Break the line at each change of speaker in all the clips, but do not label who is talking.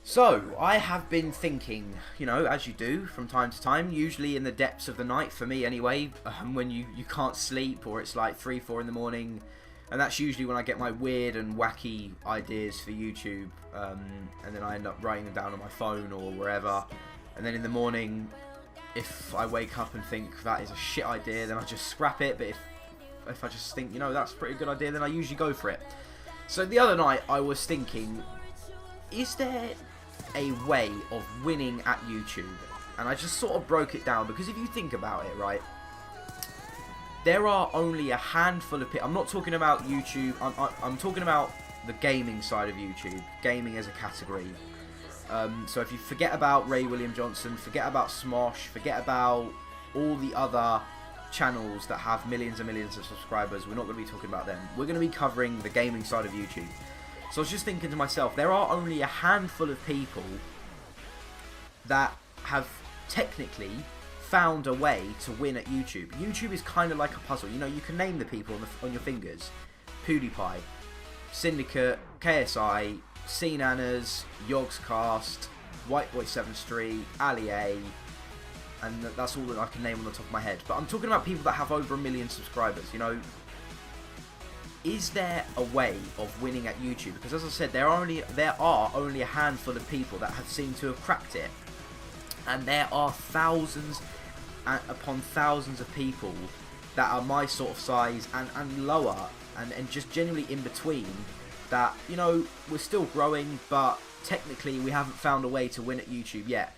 So, I have been thinking, as you do from time to time, usually in the depths of the night, for me anyway, when you can't sleep or it's like 3, 4 in the morning, and that's usually when I get my weird and wacky ideas for YouTube, and then I end up writing them down on my phone or wherever, and then in the morning, if I wake up and think that is a shit idea, then I just scrap it, but if I just think, that's a pretty good idea, then I usually go for it. So the other night, I was thinking, is there a way of winning at YouTube? And I just sort of broke it down, because if you think about it, right, there are only a handful of people. I'm not talking about YouTube, I'm talking about the gaming side of YouTube, gaming as a category. So if you forget about Ray William Johnson, forget about Smosh, forget about all the other channels that have millions and millions of subscribers, we're not going to be talking about them. We're going to be covering the gaming side of YouTube. So I was just thinking to myself, there are only a handful of people that have technically found a way to win at YouTube. YouTube is kind of like a puzzle. You can name the people on your fingers. PewDiePie, Syndicate, KSI, CNanners, Yogscast, Whiteboy7 Street, Ali A, and that's all that I can name on the top of my head. But I'm talking about people that have over 1 million subscribers, Is there a way of winning at YouTube? Because as I said, there are only a handful of people that have seemed to have cracked it. And there are thousands upon thousands of people that are my sort of size and lower and just generally in between that, we're still growing, but technically we haven't found a way to win at YouTube yet.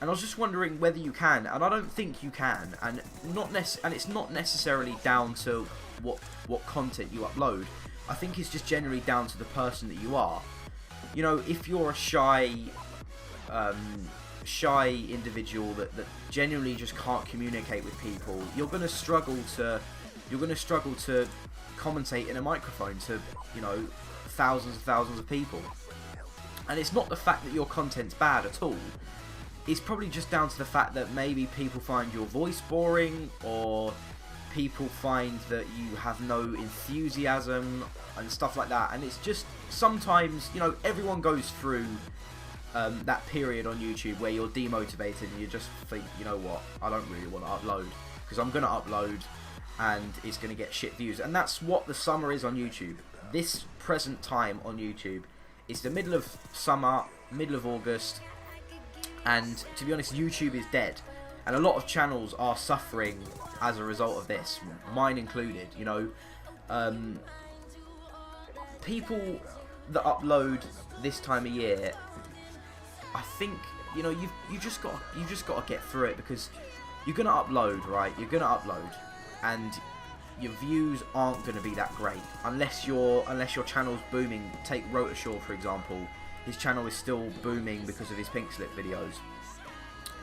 And I was just wondering whether you can, and I don't think you can, and it's not necessarily down to what content you upload. I think it's just generally down to the person that you are. If you're a shy individual that genuinely just can't communicate with people, you're going to struggle to commentate in a microphone to thousands and thousands of people. And it's not the fact that your content's bad at all. It's probably just down to the fact that maybe people find your voice boring, or people find that you have no enthusiasm and stuff like that. And it's just sometimes, everyone goes through that period on YouTube where you're demotivated and you just think, you know what, I don't really want to upload, because I'm going to upload and it's going to get shit views. And that's what the summer is on YouTube. This present time on YouTube, it's the middle of summer, middle of August, and to be honest, YouTube is dead. And a lot of channels are suffering as a result of this, mine included. People that upload this time of year, I think you just got to get through it, because you're gonna upload, right? You're gonna upload, and your views aren't gonna be that great unless your channel's booming. Take Rotashaw for example. His channel is still booming because of his Pink Slip videos.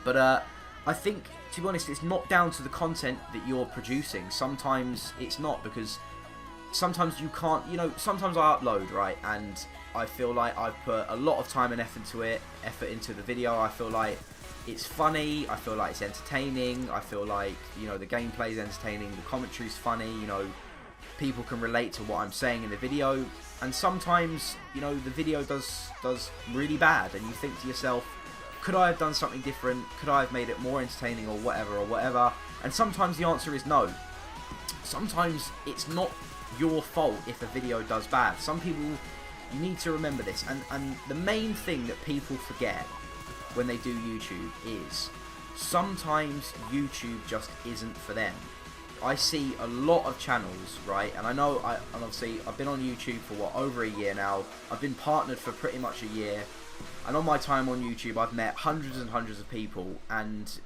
But I think, to be honest, it's not down to the content that you're producing. Sometimes it's not, because sometimes you can't, sometimes I upload, right, and I feel like I've put a lot of time and effort into the video. I feel like it's funny, I feel like it's entertaining, I feel like, the gameplay is entertaining, the commentary's funny, people can relate to what I'm saying in the video. And sometimes, the video does really bad, and you think to yourself, could I have done something different? Could I have made it more entertaining or whatever? And sometimes the answer is no. Sometimes it's not your fault if a video does bad. Some people, you need to remember this. And the main thing that people forget when they do YouTube is sometimes YouTube just isn't for them. I see a lot of channels, right, and and obviously I've been on YouTube for over a year now. I've been partnered for pretty much a year, and on my time on YouTube I've met hundreds and hundreds of people, and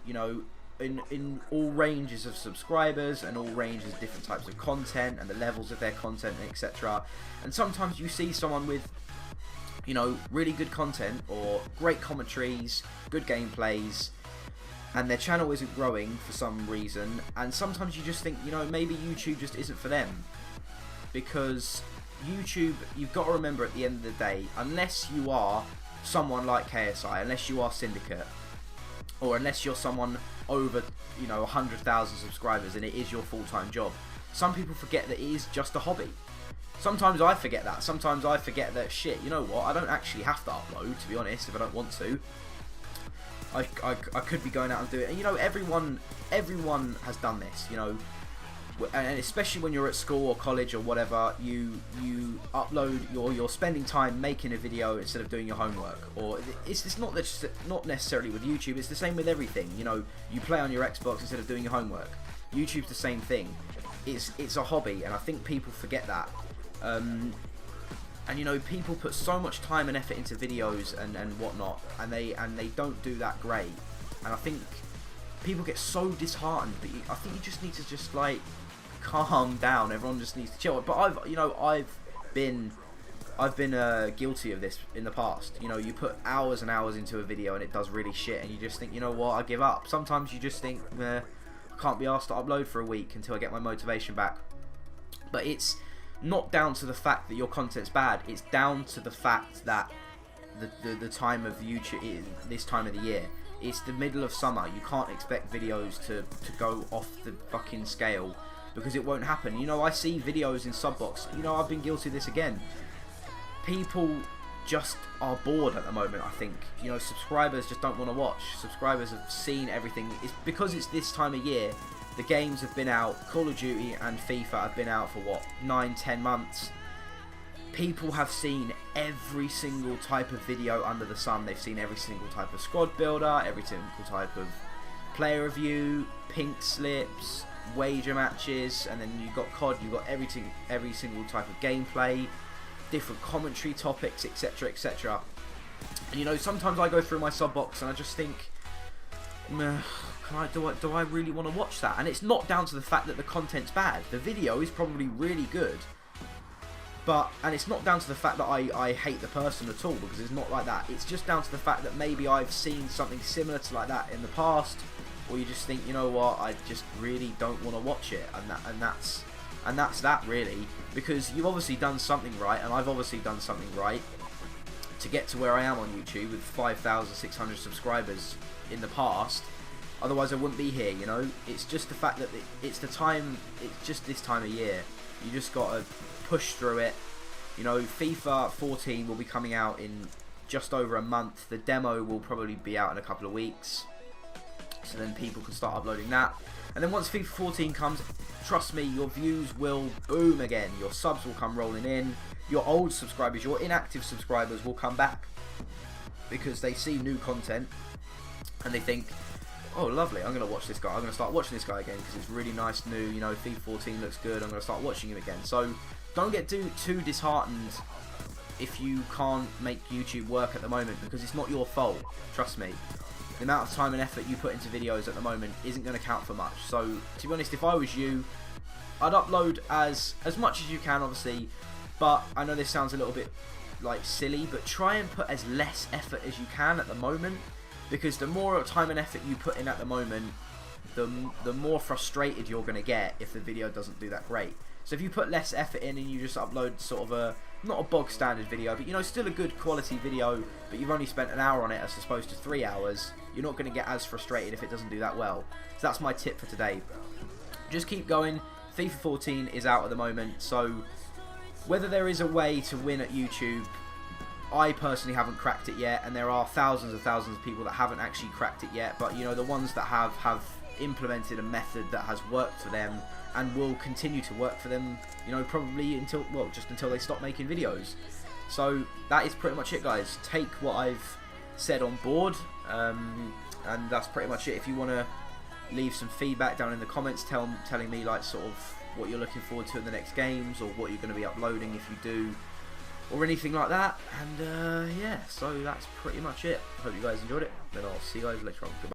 in all ranges of subscribers and all ranges of different types of content and the levels of their content, etc. And sometimes you see someone with really good content or great commentaries, good gameplays, and their channel isn't growing for some reason, and sometimes you just think, maybe YouTube just isn't for them. Because YouTube, you've got to remember at the end of the day, unless you are someone like KSI, unless you are Syndicate, or unless you're someone over 100,000 subscribers and it is your full-time job, some people forget that it is just a hobby. Sometimes I forget that. Sometimes I forget that, shit, you know what, I don't actually have to upload, to be honest, if I don't want to. I could be going out and do it. And, you know, everyone has done this, you know. And especially when you're at school or college or whatever, you upload, you're spending time making a video instead of doing your homework. Or it's not necessarily with YouTube, it's the same with everything. You know, you play on your Xbox instead of doing your homework. YouTube's the same thing. It's a hobby, and I think people forget that. And you know, people put so much time and effort into videos and whatnot, and they don't do that great. And I think people get so disheartened, but I think you just need to just like calm down. Everyone just needs to chill. But I've been guilty of this in the past. You know, you put hours and hours into a video and it does really shit, and you just think, you know what, I give up. Sometimes you just think, I can't be asked to upload for a week until I get my motivation back. But it's not down to the fact that your content's bad. It's down to the fact that the time of YouTube is this time of the year. It's the middle of summer. You can't expect videos to go off the fucking scale, because it won't happen. You know, I see videos in Subbox. You know, I've been guilty of this again. People just are bored at the moment, I think. You know, subscribers just don't want to watch. Subscribers have seen everything. It's because it's this time of year. The games have been out. Call of Duty and FIFA have been out for what, 9-10 months. People have seen every single type of video under the sun. They've seen every single type of squad builder, every single type of player review, pink slips, wager matches, and then you've got COD, you've got every single type of gameplay, different commentary topics, etc, etc. And you know, sometimes I go through my sub box and I just think, do I really want to watch that? And it's not down to the fact that the content's bad. The video is probably really good, and it's not down to the fact that I hate the person at all, because it's not like that. It's just down to the fact that maybe I've seen something similar to like that in the past, or you just think, you know what, I just really don't want to watch it, and that's that really, because you've obviously done something right, and I've obviously done something right to get to where I am on YouTube with 5,600 subscribers in the past. Otherwise I wouldn't be here, you know. It's just the fact that it's just this time of year. You just gotta push through it. You know, FIFA 14 will be coming out in just over a month. The demo will probably be out in a couple of weeks, so then people can start uploading that. And then once FIFA 14 comes, trust me, your views will boom again. Your subs will come rolling in. Your old subscribers, your inactive subscribers will come back, because they see new content and they think, oh lovely, I'm going to watch this guy. I'm going to start watching this guy again because it's really nice, new, you know, FIFA 14 looks good. I'm going to start watching him again. So don't get too disheartened if you can't make YouTube work at the moment, because it's not your fault. Trust me. The amount of time and effort you put into videos at the moment isn't going to count for much. So to be honest, if I was you, I'd upload as much as you can, obviously. But I know this sounds a little bit like silly, but try and put as less effort as you can at the moment, because the more time and effort you put in at the moment, the more frustrated you're going to get if the video doesn't do that great. So if you put less effort in and you just upload sort of not a bog standard video, but you know, still a good quality video, but you've only spent an hour on it as opposed to 3 hours, you're not going to get as frustrated if it doesn't do that well. So that's my tip for today. Just keep going. FIFA 14 is out at the moment, so whether there is a way to win at YouTube, I personally haven't cracked it yet, and there are thousands and thousands of people that haven't actually cracked it yet, but you know, the ones that have implemented a method that has worked for them and will continue to work for them, you know, probably until they stop making videos. So that is pretty much it, guys. Take what I've said on board, and that's pretty much it. If you want to leave some feedback down in the comments, telling me like sort of what you're looking forward to in the next games, or what you're going to be uploading if you do, or anything like that. And yeah, so that's pretty much it. Hope you guys enjoyed it, then I'll see you guys later on. Goodbye.